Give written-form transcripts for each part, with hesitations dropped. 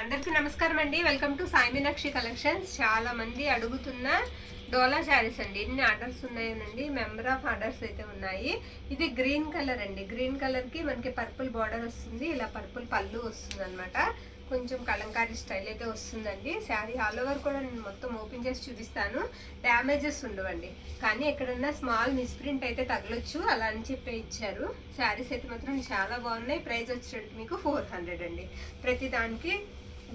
అందరికీ నమస్కారం అండి. Welcome to Sai Meenakshi collections. చాలా మంది అడుగుతున్న డోలా శారీస్ అండి. ఎన్ని ఆర్డర్స్ ఉన్నాయనండి, మెంబర్ ఆఫ్ ఆర్డర్స్ అయితే ఉన్నాయి. ఇది గ్రీన్ కలర్ అండి. గ్రీన్ కలర్ కి మనకి పర్పుల్ బార్డర్ వస్తుంది, ఇలా పర్పుల్ పళ్ళు వస్తుంది అనమాట. కొంచెం కలంకారీ స్టైల్ అయితే వస్తుందండి. శారీ ఆల్ ఓవర్ కూడా నేను మొత్తం ఓపెన్ చేసి చూపిస్తాను. డ్యామేజెస్ ఉండవండి, కానీ ఎక్కడన్నా స్మాల్ మిస్ప్రింట్ అయితే తగలొచ్చు, అలా అని చెప్పి ఇచ్చారు. శారీస్ అయితే మాత్రం చాలా బాగున్నాయి. ప్రైస్ వచ్చేటట్టు మీకు 400 అండి. ప్రతి దానికి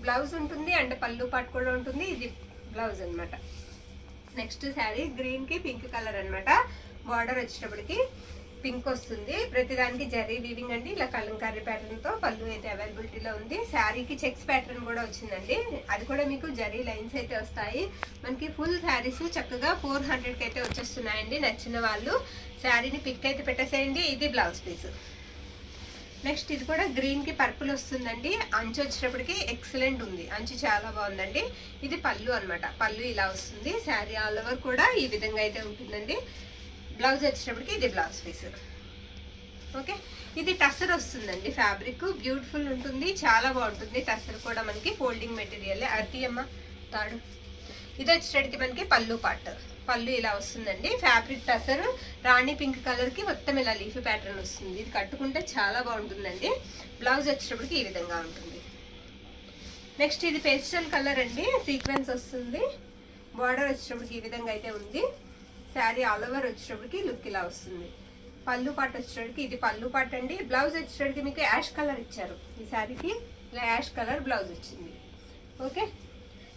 బ్లౌజ్ ఉంటుంది అండ్ పళ్ళు పాటు కూడా ఉంటుంది. ఇది బ్లౌజ్ అనమాట. నెక్స్ట్ శారీ గ్రీన్ కి పింక్ కలర్ అనమాట. బార్డర్ వచ్చేటప్పటికి పింక్ వస్తుంది. ప్రతిదానికి జరీ వీవింగ్ అండి. ఇలా కలంకారీ ప్యాటర్న్ తో పళ్ళు అయితే అవైలబిలిటీలో ఉంది. శారీకి చెక్స్ ప్యాటర్న్ కూడా వచ్చిందండి. అది కూడా మీకు జరీ లైన్స్ అయితే వస్తాయి. మనకి ఫుల్ శారీస్ చక్కగా 400 కి అయితే వచ్చేస్తున్నాయండి. నచ్చిన వాళ్ళు శారీని పిక్ అయితే పెట్టేసేయండి. ఇది బ్లౌజ్ పీస్. నెక్స్ట్ ఇది కూడా గ్రీన్ కి పర్పుల్ వస్తుందండి. అంచు వచ్చేటప్పటికి ఎక్సలెంట్ ఉంది. అంచు చాలా బాగుందండి. ఇది పళ్ళు అనమాట. పళ్ళు ఇలా వస్తుంది. శారీ ఆల్ ఓవర్ కూడా ఈ విధంగా అయితే ఉంటుందండి. బ్లౌజ్ వచ్చేటప్పటికి ఇది బ్లౌజ్ పీస్. ఓకే, ఇది టస్సర్ వస్తుందండి. ఫ్యాబ్రిక్ బ్యూటిఫుల్ ఉంటుంది, చాలా బాగుంటుంది. టస్సర్ కూడా మనకి ఫోల్డింగ్ మెటీరియల్. అమ్మ తాడు. ఇది వచ్చేటప్పటికి మనకి పళ్ళు పార్ట్. పళ్ళు ఇలా వస్తుందండి. ఫ్యాబ్రిక్ టసర్ రాణి పింక్ కలర్ కి మొత్తం ఇలా లీఫ్ ప్యాటర్న్ వస్తుంది. ఇది కట్టుకుంటే చాలా బాగుంటుందండి. బ్లౌజ్ వచ్చేటప్పటికి ఈ విధంగా ఉంటుంది. నెక్స్ట్ ఇది పేస్టల్ కలర్ అండి. సీక్వెన్స్ వస్తుంది. బార్డర్ వచ్చేటప్పటికి ఈ విధంగా అయితే ఉంది. శారీ ఆల్ ఓవర్ వచ్చేటప్పటికి లుక్ ఇలా వస్తుంది. పళ్ళు పాటు వచ్చేటప్పటికి ఇది పళ్ళు పాటు అండి. బ్లౌజ్ వచ్చేటప్పటికి మీకు యాష్ కలర్ ఇచ్చారు. ఈ శారీకి ఇలా యాష్ కలర్ బ్లౌజ్ వచ్చింది. ఓకే,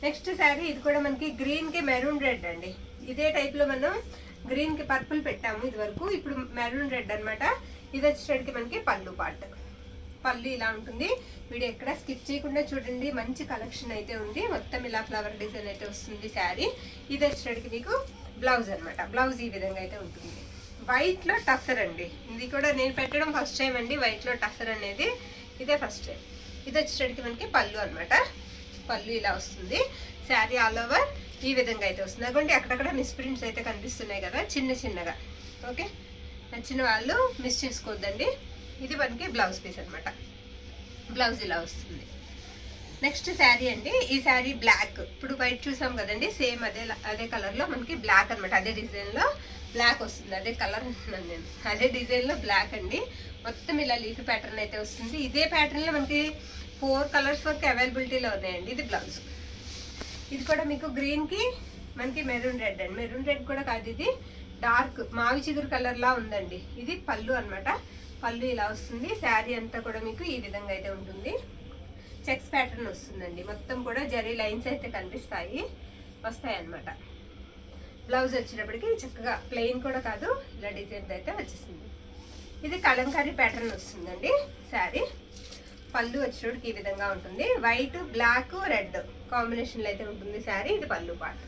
నెక్స్ట్ శారీ ఇది కూడా మనకి గ్రీన్ కి మెరూన్ రెడ్ అండి. ఇదే టైప్ లో మనం గ్రీన్ కి పర్పుల్ పెట్టాము ఇది వరకు. ఇప్పుడు మెరూన్ రెడ్ అనమాట. ఇది వచ్చేటప్పటికి మనకి పళ్ళు పార్ట్. పళ్ళు ఇలా ఉంటుంది. వీడియో ఎక్కడ స్కిప్ చేయకుండా చూడండి. మంచి కలెక్షన్ అయితే ఉంది. మొత్తం ఇలా ఫ్లవర్ డిజైన్ అయితే వస్తుంది శారీ. ఇది వచ్చేటప్పటికి మీకు బ్లౌజ్ అనమాట. బ్లౌజ్ ఈ విధంగా అయితే ఉంటుంది. వైట్ లో టసర్ అండి. ఇది కూడా నేను పెట్టడం ఫస్ట్ టైం అండి. వైట్ లో టసర్ అనేది ఇదే ఫస్ట్ టైం. ఇది వచ్చేటప్పటికి మనకి పళ్ళు అనమాట. పళ్ళు ఇలా వస్తుంది. శారీ ఆల్ ఓవర్ ఈ విధంగా అయితే వస్తుంది. అటువంటి అక్కడక్కడ మిస్ప్రింట్స్ అయితే కనిపిస్తున్నాయి కదా చిన్న చిన్నగా. ఓకే, నచ్చిన వాళ్ళు మిస్ చేసుకోవద్దండి. ఇది మనకి బ్లౌజ్ పీస్ అనమాట. బ్లౌజ్ ఇలా వస్తుంది. నెక్స్ట్ శారీ అండి. ఈ శారీ బ్లాక్. ఇప్పుడు వైట్ చూసాం కదండి, సేమ్ అదే కలర్ లో మనకి బ్లాక్ అనమాట. అదే డిజైన్ లో బ్లాక్ వస్తుంది. అదే కలర్ అంటున్నాను నేను. అదే డిజైన్ లో బ్లాక్ అండి. మొత్తం ఇలా లీఫ్ ప్యాటర్న్ అయితే వస్తుంది. ఇదే ప్యాటర్న్ లో మనకి 4 కలర్స్ వరకు అవైలబిలిటీలో ఉన్నాయండి. ఇది బ్లౌజ్. ఇది కూడా మీకు గ్రీన్ కి మనకి మెరూన్ రెడ్ అండి. మెరూన్ రెడ్ కూడా కాదు, ఇది డార్క్ మావి చిగురు కలర్ లా ఉందండి. ఇది పళ్ళు అనమాట. పళ్ళు ఇలా వస్తుంది. శారీ అంతా కూడా మీకు ఈ విధంగా అయితే ఉంటుంది. చెక్స్ ప్యాటర్న్ వస్తుందండి. మొత్తం కూడా జరీ లైన్స్ అయితే కనిపిస్తాయి వస్తాయి అనమాట. బ్లౌజ్ వచ్చేటప్పటికి చక్కగా ప్లెయిన్ కూడా కాదు, ఇలా డిజైన్ అయితే వచ్చేసింది. ఇది కలంకారీ ప్యాటర్న్ వస్తుందండి శారీ. పళ్ళు వచ్చేటప్పటికి ఈ విధంగా ఉంటుంది. వైట్ బ్లాక్ రెడ్ కాంబినేషన్ లో అయితే ఉంటుంది శారీ. ఇది పళ్ళు పార్ట్.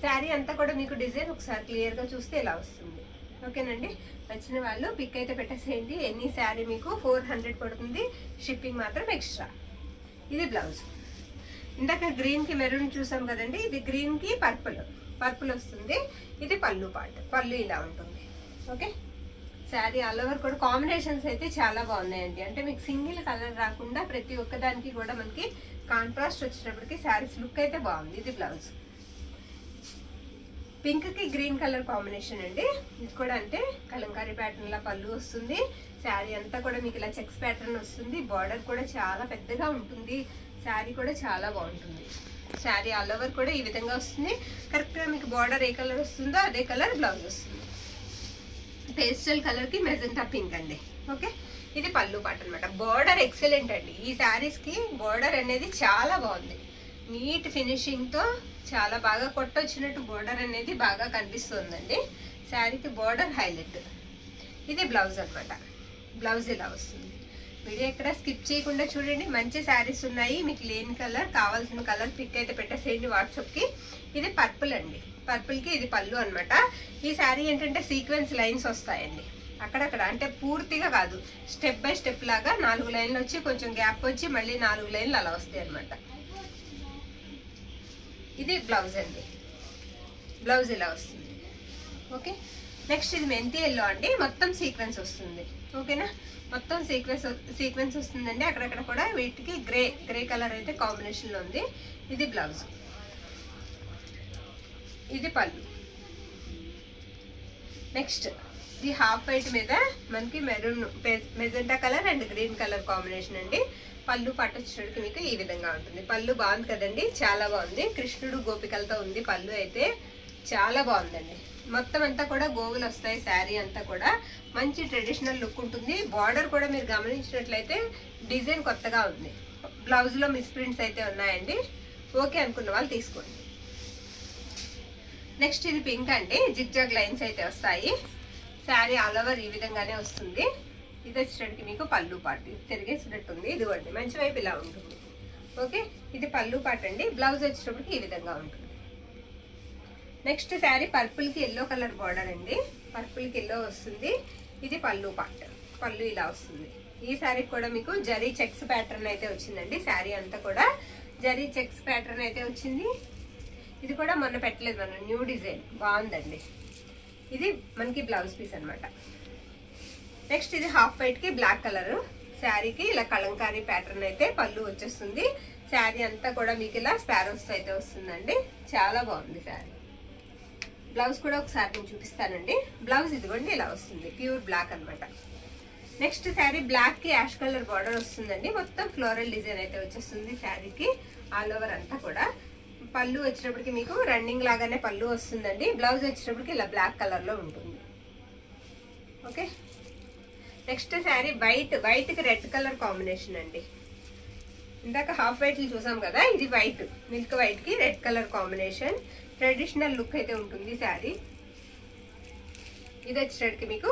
శారీ అంతా కూడా మీకు డిజైన్ ఒకసారి క్లియర్ గా చూస్తే ఇలా వస్తుంది. ఓకేనండి, నచ్చిన వాళ్ళు పిక్ అయితే పెట్టేసేయండి. ఎన్ని శారీ మీకు 400 పడుతుంది. షిప్పింగ్ మాత్రం ఎక్స్ట్రా. ఇది బ్లౌజ్. ఇందాక గ్రీన్ కి మెరూన్ చూసాం కదండి. ఇది గ్రీన్ కి పర్పుల్ వస్తుంది. ఇది పళ్ళు పార్ట్. పళ్ళు ఇలా ఉంటుంది. ఓకే, శారీ ఆల్ ఓవర్ కూడా కాంబినేషన్స్ అయితే చాలా బాగున్నాయండి. అంటే మీకు సింగిల్ కలర్ రాకుండా ప్రతి ఒక్కదానికి కూడా మనకి కాంట్రాస్ట్ వచ్చేటప్పటికి శారీస్ లుక్ అయితే బాగుంది. ఇది బ్లౌజ్. పింక్ కి గ్రీన్ కలర్ కాంబినేషన్ అండి. ఇది కూడా అంటే కలంకారీ ప్యాటర్న్ లా పళ్ళు వస్తుంది. శారీ అంతా కూడా మీకు ఇలా చెక్స్ ప్యాటర్న్ వస్తుంది. బార్డర్ కూడా చాలా పెద్దగా ఉంటుంది. శారీ కూడా చాలా బాగుంటుంది. శారీ ఆల్ ఓవర్ కూడా ఈ విధంగా వస్తుంది. కరెక్ట్ గా మీకు బార్డర్ ఏ కలర్ వస్తుందో అదే కలర్ బ్లౌజ్ వస్తుంది. పేస్టల్ కలర్ కి మెజెంటా పింక్ అండి. ఓకే, ఇది పళ్ళు పార్ట్ అనమాట. బార్డర్ ఎక్సలెంట్ అండి. ఈ శారీస్ కి బార్డర్ అనేది చాలా బాగుంది. నీట్ ఫినిషింగ్ తో చాలా బాగా కొట్టొచ్చినట్టు బార్డర్ అనేది బాగా కనిపిస్తుందండి. శారీకి బార్డర్ హైలైట్. ఇది బ్లౌజ్ అనమాట. బ్లౌజ్ ఇలా వస్తుంది. వీడియో ఎక్కడ స్కిప్ చేయకుండా చూడండి. మంచి శారీస్ ఉన్నాయి. మీకు లేని కలర్ కావాల్సిన కలర్ పిక్ అయితే పెట్టేసేయండి వాట్సాప్ కి. ఇది పర్పుల్ అండి. పర్పుల్ కి ఇది పళ్ళు అనమాట. ఈ శారీ ఏంటంటే సీక్వెన్స్ లైన్స్ వస్తాయండి అక్కడక్కడ. అంటే పూర్తిగా కాదు, స్టెప్ బై స్టెప్ లాగా 4 లైన్లు వచ్చి కొంచెం గ్యాప్ వచ్చి మళ్ళీ 4 లైన్లు అలా వస్తాయి అనమాట. ఇది బ్లౌజ్ అండి. బ్లౌజ్ ఇలా వస్తుంది. ఓకే, నెక్స్ట్ ఇది మెంతి ఎల్లో అండి. మొత్తం సీక్వెన్స్ వస్తుంది. ఓకేనా, మొత్తం సీక్వెన్స్ వస్తుందండి. అక్కడక్కడ కూడా వీటికి గ్రే కలర్ అయితే కాంబినేషన్ లో ఉంది. ఇది బ్లౌజ్, ఇది పళ్ళు. నెక్స్ట్ ఇది హాఫ్ వైట్ మీద మనకి maroon magenta colour and green colour combination అండి. పళ్ళు పట్టు వచ్చేటికి మీకు ఈ విధంగా ఉంటుంది. పళ్ళు బాగుంది కదండి, చాలా బాగుంది. కృష్ణుడు గోపికలతో ఉంది పళ్ళు అయితే, చాలా బాగుందండి. మొత్తం అంతా కూడా గోగులు వస్తాయి. శారీ అంతా కూడా మంచి ట్రెడిషనల్ లుక్ ఉంటుంది. బార్డర్ కూడా మీరు గమనించినట్లయితే డిజైన్ కొత్తగా ఉంది. బ్లౌజ్ లో మిస్ ప్రింట్స్ అయితే ఉన్నాయండి. ఓకే అనుకున్న వాళ్ళు తీసుకోండి. నెక్స్ట్ ఇది పింక్ అండి, జిగ్జాగ్ లైన్స్ అయితే వస్తాయి. శారీ ఆల్ ఓవర్ ఈ విధంగానే వస్తుంది. ఇది వచ్చేటికి మీకు పళ్ళు పాటు తిరిగేసినట్టుంది. ఇదిగోండి మంచి వైపు ఇలా ఉంటుంది. ఓకే, ఇది పళ్ళు పాటు అండి. బ్లౌజ్ వచ్చేటప్పటికి ఈ విధంగా ఉంటుంది. నెక్స్ట్ శారీ పర్పుల్ కి ఎల్లో కలర్ బార్డర్ అండి. పర్పుల్ కి ఎల్లో వస్తుంది. ఇది పళ్ళు పాటు, పళ్ళు ఇలా వస్తుంది. ఈ శారీకి కూడా మీకు జరీ చెక్స్ ప్యాటర్న్ అయితే వచ్చిందండి. శారీ అంతా కూడా జరీ చెక్స్ ప్యాటర్న్ అయితే వచ్చింది. ఇది కూడా మొన్న పెట్టలేదు మనం, న్యూ డిజైన్, బాగుందండి. ఇది మనకి బ్లౌజ్ పీస్ అనమాట. నెక్స్ట్ ఇది హాఫ్ వైట్ కి బ్లాక్ కలర్. శారీకి ఇలా కలంకారీ ప్యాటర్న్ అయితే పళ్ళు వచ్చేస్తుంది. శారీ అంతా కూడా మీకు ఇలా స్పారోస్ అయితే వస్తుందండి. చాలా బాగుంది శారీ. బ్లౌజ్ కూడా ఒకసారి నేను చూపిస్తానండి. బ్లౌజ్ ఇదిగోండి ఇలా వస్తుంది, ప్యూర్ బ్లాక్ అనమాట. నెక్స్ట్ శారీ బ్లాక్ కి యాష్ కలర్ బార్డర్ వస్తుందండి. మొత్తం ఫ్లోరల్ డిజైన్ అయితే వచ్చేస్తుంది శారీకి ఆల్ ఓవర్ అంతా కూడా. పళ్ళు వచ్చేటప్పటికి మీకు రన్నింగ్ లాగానే పళ్ళు వస్తుందండి. బ్లౌజ్ వచ్చేటప్పటికి ఇలా బ్లాక్ కలర్ లో ఉంటుంది. ఓకే, నెక్స్ట్ శారీ వైట్ కి రెడ్ కలర్ కాంబినేషన్ అండి. ఇందాక హాఫ్ వైట్ చూసాం కదా, ఇది వైట్, మిల్క్ వైట్ కి red colour combination. Traditional look అయితే ఉంటుంది శారీ. ఇది వచ్చేటప్పటికి మీకు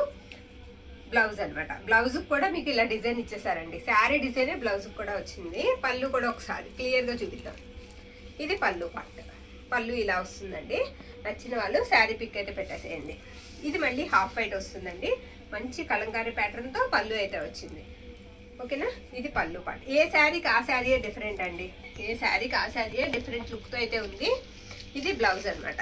బ్లౌజ్ అనమాట. బ్లౌజ్ కూడా మీకు ఇలా డిజైన్ ఇచ్చేసారండి. శారీ డిజైనే బ్లౌజ్ కూడా వచ్చింది. పళ్ళు కూడా ఒకసారి క్లియర్ గా చూపిద్దాం. ఇది పళ్ళు పార్ట్, పళ్ళు ఇలా వస్తుందండి. నచ్చిన వాళ్ళు శారీ పిక్ అయితే పెట్టేసేయండి. ఇది మళ్ళీ హాఫ్ వైట్ వస్తుందండి. మంచి కలంకారీ ప్యాటర్న్ తో పళ్ళు అయితే వచ్చింది. ఓకేనా, ఇది పళ్ళు పార్ట్. ఏ శారీకి ఆ శారీయే డిఫరెంట్ అండి. ఏ శారీకి ఆ శారీయే డిఫరెంట్ లుక్ తో అయితే ఉంది. ఇది బ్లౌజ్ అనమాట.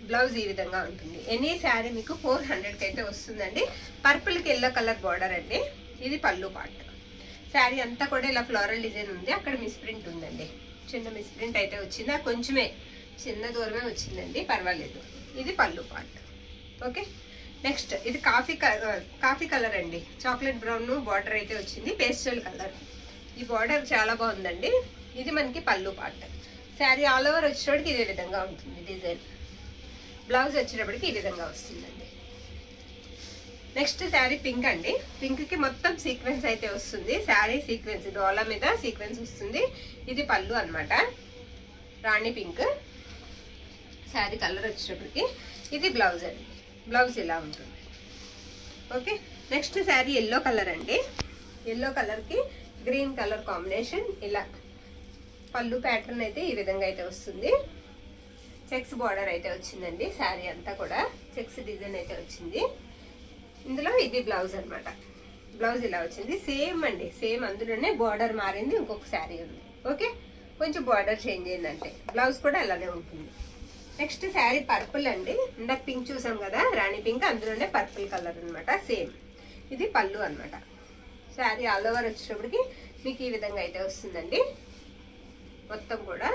బ్లౌజ్ ఈ విధంగా ఉంటుంది. ఎనీ శారీ మీకు 400కి అయితే వస్తుందండి. పర్పుల్ కి ఎల్లో కలర్ బార్డర్ అండి. ఇది పళ్ళు పార్ట్. శారీ అంతా కూడా ఇలా ఫ్లోరల్ డిజైన్ ఉంది. అక్కడ మిస్ ప్రింట్ ఉందండి, చిన్న మిస్ ప్రింట్ అయితే వచ్చింది. కొంచెమే చిన్న దూరమే వచ్చిందండి, పర్వాలేదు. ఇది పళ్ళు పార్ట్. ఓకే, నెక్స్ట్ ఇది కాఫీ కలర్ అండి. చాక్లెట్ బ్రౌన్ బార్డర్ అయితే వచ్చింది, పేస్టల్ కలర్. ఈ బార్డర్ చాలా బాగుందండి. ఇది మనకి పళ్ళు పార్ట్. శారీ ఆల్ ఓవర్ వచ్చేటప్పటికి ఇదే విధంగా ఉంటుంది డిజైన్. బ్లౌజ్ వచ్చేటప్పటికి ఈ విధంగా వస్తుందండి. నెక్స్ట్ శారీ పింక్ అండి. పింక్ కి మొత్తం సీక్వెన్స్ అయితే వస్తుంది. శారీ సీక్వెన్స్ డోలా మీద సీక్వెన్స్ వస్తుంది. ఇది పళ్ళు అనమాట, రాణి పింక్. శారీ కలర్ వచ్చేటప్పటికి ఇది బ్లౌజ్ అండి. బ్లౌజ్ ఇలా ఉంటుంది. Okay, next sari yellow colour అండి. ఎల్లో కలర్ కి గ్రీన్ కలర్ కాంబినేషన్. ఇలా పళ్ళు ప్యాటర్న్ అయితే ఈ విధంగా అయితే వస్తుంది. చెక్స్ బార్డర్ అయితే వచ్చిందండి. శారీ అంతా కూడా చెక్స్ డిజైన్ అయితే వచ్చింది. ఇందులో ఇది బ్లౌజ్ అనమాట. బ్లౌజ్ ఇలా వచ్చింది. సేమ్ అండి, సేమ్. అందులోనే బార్డర్ మారింది, ఇంకొక శారీ ఉంది. ఓకే, కొంచెం బార్డర్ చేంజ్ అయిందంటే. బ్లౌజ్ కూడా అలానే ఉంటుంది. నెక్స్ట్ శారీ పర్పుల్ అండి. ఇందాక పింక్ చూసాం కదా, రాణి పింక్, అందులోనే పర్పుల్ కలర్ అనమాట. సేమ్. ఇది పళ్ళు అనమాట. శారీ ఆల్ ఓవర్ వచ్చేటప్పటికి మీకు ఈ విధంగా అయితే వస్తుందండి మొత్తం కూడా.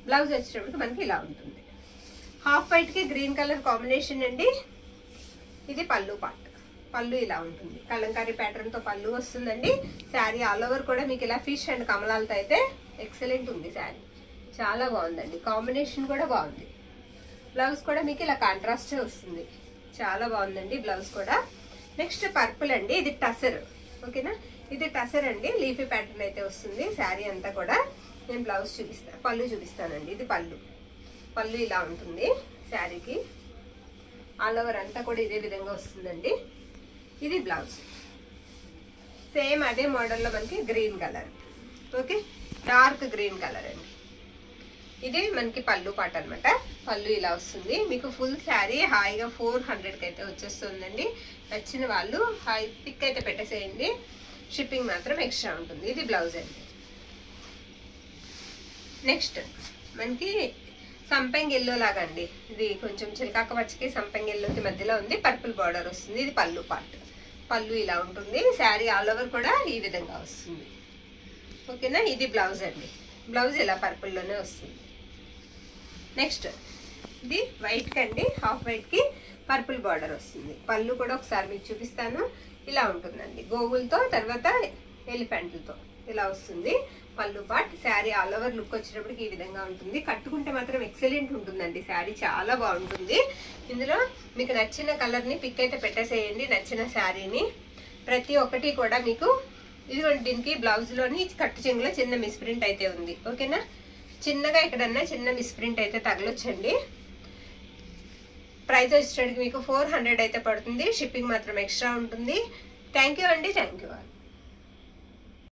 బ్లౌజ్ వచ్చేటప్పటికి మనకి ఇలా ఉంటుంది. హాఫ్ వైట్ కి గ్రీన్ కలర్ కాంబినేషన్ అండి. ఇది పళ్ళు పార్ట్. పళ్ళు ఇలా ఉంటుంది. కలంకారీ ప్యాటర్న్ తో పళ్ళు వస్తుందండి. శారీ ఆల్ ఓవర్ కూడా మీకు ఇలా ఫిష్ అండ్ కమలాలతో అయితే ఎక్సలెంట్ ఉంది శారీ. చాలా బాగుందండి, కాంబినేషన్ కూడా బాగుంది. బ్లౌజ్ కూడా మీకు ఇలా కాంట్రాస్ట్ వస్తుంది. చాలా బాగుందండి బ్లౌజ్ కూడా. నెక్స్ట్ పర్పుల్ అండి. ఇది టసర్. ఓకేనా, ఇది టసర్ అండి. లీఫీ ప్యాటర్న్ అయితే వస్తుంది శారీ అంతా కూడా. నేను బ్లౌజ్ చూపిస్తాను, పళ్ళు చూపిస్తానండి. ఇది పళ్ళు. పళ్ళు ఇలా ఉంటుంది శారీకి. ఆల్ ఓవర్ అంతా కూడా ఇదే విధంగా వస్తుందండి. ఇది బ్లౌజ్. సేమ్ అదే మోడల్లో మనకి green colour. Okay, dark green colour అండి. ఇది మనకి పళ్ళు పాట అనమాట. పళ్ళు ఇలా వస్తుంది. మీకు ఫుల్ శారీ హాయిగా 400కి అయితే వచ్చేస్తుందండి. నచ్చిన వాళ్ళు హాయ్ పిక్ అయితే పెట్టేసేయండి. షిప్పింగ్ మాత్రం ఎక్స్ట్రా ఉంటుంది. ఇది బ్లౌజ్ అండి. నెక్స్ట్ మనకి సంపెంగ్ ఎల్లో లాగా అండి. ఇది కొంచెం చిలకాక పచ్చికి సంపెంగ్ ఎల్లోకి మధ్యలో ఉంది. పర్పుల్ బార్డర్ వస్తుంది. ఇది పళ్ళు పార్ట్. పళ్ళు ఇలా ఉంటుంది. శారీ ఆల్ ఓవర్ కూడా ఈ విధంగా వస్తుంది. ఓకేనా, ఇది బ్లౌజ్ అండి. బ్లౌజ్ ఇలా పర్పుల్లోనే వస్తుంది. నెక్స్ట్ ఇది వైట్ కండి, హాఫ్ వైట్ కి పర్పుల్ బార్డర్ వస్తుంది. పళ్ళు కూడా ఒకసారి మీకు చూపిస్తాను. ఇలా ఉంటుందండి గోగులతో, తర్వాత ఎలిఫెంట్లతో ఇలా వస్తుంది పళ్ళు part. Sari all over look వచ్చేటప్పటికి ఈ విధంగా ఉంటుంది. కట్టుకుంటే మాత్రం ఎక్సలెంట్ ఉంటుందండి. శారీ చాలా బాగుంటుంది. ఇందులో మీకు నచ్చిన కలర్ని పిక్ అయితే పెట్టేసేయండి, నచ్చిన శారీని. ప్రతి ఒక్కటి కూడా మీకు ఇదిగోండి. దీనికి బ్లౌజ్లోని కట్టు చెంగులో చిన్న మిస్ప్రింట్ అయితే ఉంది. ఓకేనా, చిన్నగా ఎక్కడన్నా చిన్న మిస్ప్రింట్ అయితే తగలొచ్చండి. ప్రైస్ వచ్చేటప్పటికి మీకు 400 అయితే పడుతుంది. షిప్పింగ్ మాత్రం ఎక్స్ట్రా ఉంటుంది. థ్యాంక్ యూ అండి. Thank you.